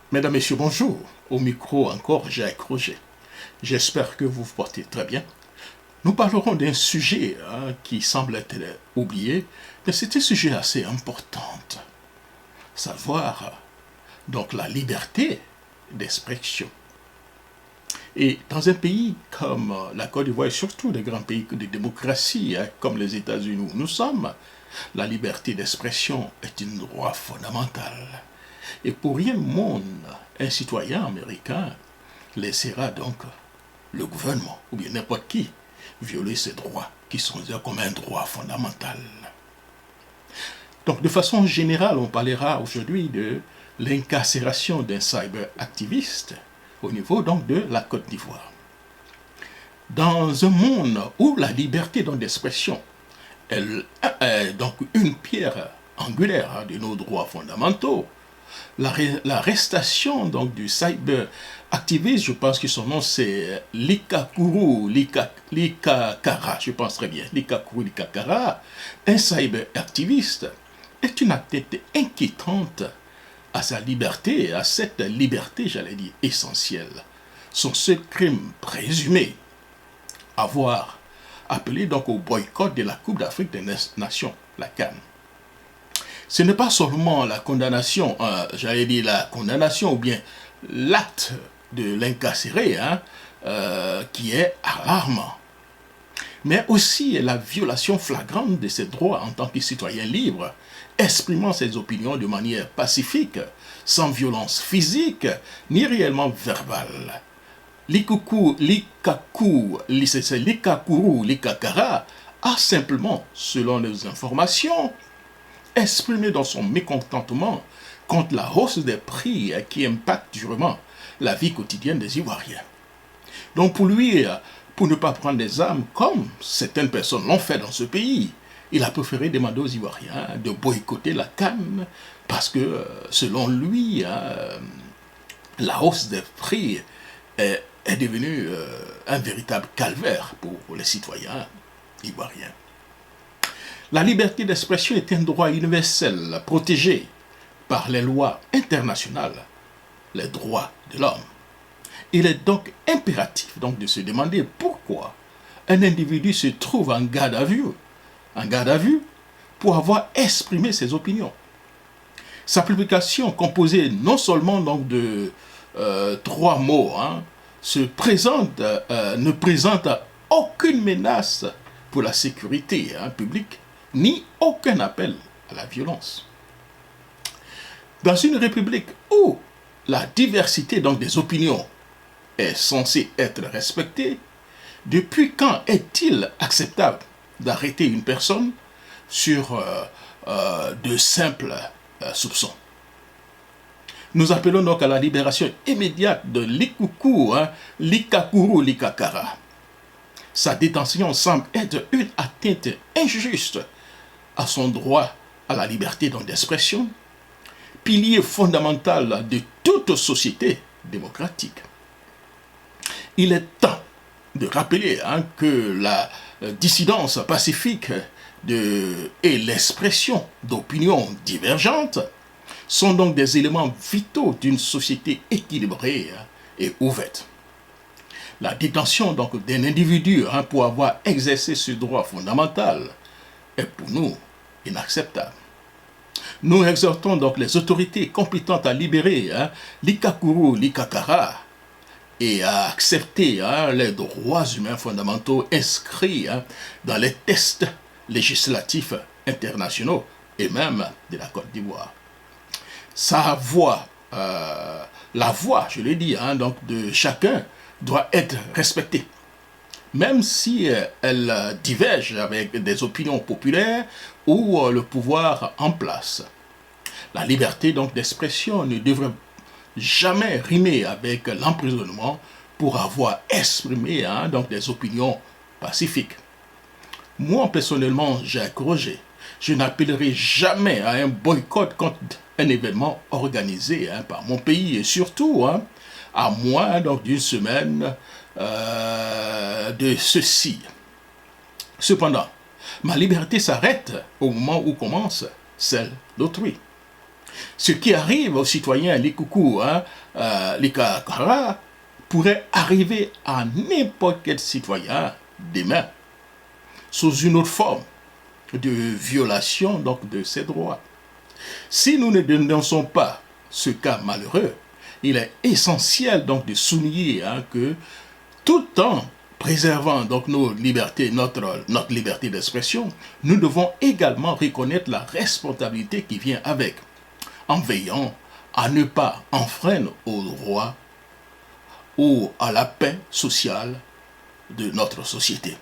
Mesdames, Messieurs, bonjour. Au micro encore, Jacques Roger. J'espère que vous vous portez très bien. Nous parlerons d'un sujet qui semble être oublié, mais c'est un sujet assez important. Savoir, donc, la liberté d'expression. Et dans un pays comme la Côte d'Ivoire, et surtout des grands pays de démocratie, comme les États-Unis où nous sommes, la liberté d'expression est un droit fondamental. Et pour rien au monde, un citoyen américain laissera donc le gouvernement, ou bien n'importe qui, violer ces droits qui sont comme un droit fondamental. Donc de façon générale, on parlera aujourd'hui de l'incarcération d'un cyberactiviste au niveau donc de la Côte d'Ivoire. Dans un monde où la liberté d'expression est donc une pierre angulaire de nos droits fondamentaux, l'arrestation donc du cyberactiviste, je pense que son nom c'est Likakuru Likakara, je pense très bien, Likakuru Likakara, un cyberactiviste, est une atteinte inquiétante à sa liberté, à cette liberté, j'allais dire, essentielle. Son seul crime présumé, avoir appelé donc au boycott de la Coupe d'Afrique des Nations, la CAN. Ce n'est pas seulement la condamnation, j'allais dire la condamnation ou bien l'acte de l'incarcéré qui est alarmant, mais aussi la violation flagrante de ses droits en tant que citoyen libre, exprimant ses opinions de manière pacifique, sans violence physique ni réellement verbale. Likakuru Likakara a simplement, selon les informations, exprimé dans son mécontentement contre la hausse des prix qui impacte durement la vie quotidienne des Ivoiriens. Donc pour lui, pour ne pas prendre des armes comme certaines personnes l'ont fait dans ce pays, il a préféré demander aux Ivoiriens de boycotter la CAN parce que selon lui, la hausse des prix est devenue un véritable calvaire pour les citoyens ivoiriens. La liberté d'expression est un droit universel protégé par les lois internationales, les droits de l'homme. Il est donc impératif de se demander pourquoi un individu se trouve en garde à vue pour avoir exprimé ses opinions. Sa publication, composée non seulement de 3 mots, ne présente aucune menace pour la sécurité publique, ni aucun appel à la violence. Dans une république où la diversité des opinions est censée être respectée, depuis quand est-il acceptable d'arrêter une personne sur de simples soupçons? Nous appelons donc à la libération immédiate de Likakuru Likakara. Sa détention semble être une atteinte injuste à son droit à la liberté d'expression, pilier fondamental de toute société démocratique. Il est temps de rappeler que la dissidence pacifique et l'expression d'opinions divergentes sont donc des éléments vitaux d'une société équilibrée et ouverte. La détention d'un individu pour avoir exercé ce droit fondamental est pour nous inacceptable. Nous exhortons donc les autorités compétentes à libérer Likakuru Likakara et à accepter les droits humains fondamentaux inscrits dans les textes législatifs internationaux et même de la Côte d'Ivoire. Sa voix, la voix, je l'ai dit, de chacun doit être respectée, même si elle diverge avec des opinions populaires ou le pouvoir en place. La liberté d'expression ne devrait jamais rimer avec l'emprisonnement pour avoir exprimé des opinions pacifiques. Moi, personnellement, Jacques Roger, je n'appellerai jamais à un boycott contre un événement organisé par mon pays et surtout à moins d'une semaine de ceci. Cependant, ma liberté s'arrête au moment où commence celle d'autrui. Ce qui arrive aux citoyens Likoukou, Likakara, pourrait arriver à n'importe quel citoyen demain, sous une autre forme de violation donc, de ses droits. Si nous ne dénonçons pas ce cas malheureux, il est essentiel donc de souligner que tout en préservant donc nos libertés, notre liberté d'expression, nous devons également reconnaître la responsabilité qui vient avec, en veillant à ne pas enfreindre aux droits ou à la paix sociale de notre société.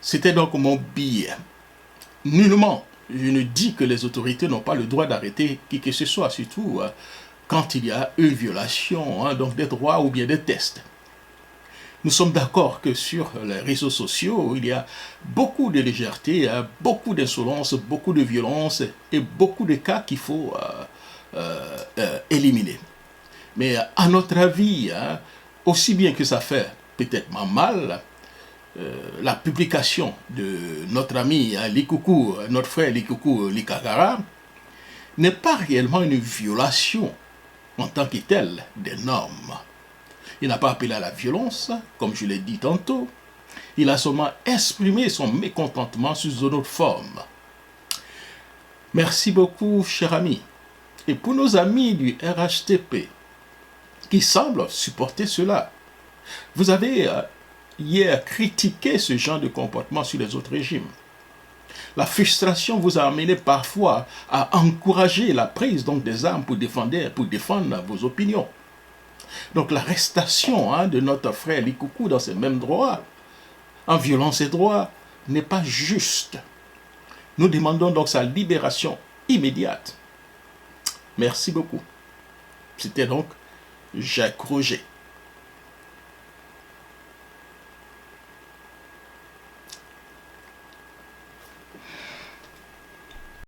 C'était donc mon billet. Nullement, je ne dis que les autorités n'ont pas le droit d'arrêter qui que ce soit, surtout quand il y a une violation donc des droits ou bien des tests. Nous sommes d'accord que sur les réseaux sociaux, il y a beaucoup de légèreté, beaucoup d'insolence, beaucoup de violence et beaucoup de cas qu'il faut éliminer. Mais à notre avis, aussi bien que ça fait peut-être mal, la publication de notre ami Likoukou, notre frère Likoukou Likakara, n'est pas réellement une violation en tant que telle des normes. Il n'a pas appelé à la violence, comme je l'ai dit tantôt. Il a seulement exprimé son mécontentement sous une autre forme. Merci beaucoup, cher ami. Et pour nos amis du RHTP, qui semblent supporter cela, vous avez hier critiqué ce genre de comportement sur les autres régimes. La frustration vous a amené parfois à encourager la prise donc, des armes pour défendre vos opinions. Donc l'arrestation de notre frère Likoukou dans ses mêmes droits, en violant ses droits, n'est pas juste. Nous demandons donc sa libération immédiate. Merci beaucoup. C'était donc Jacques Roger.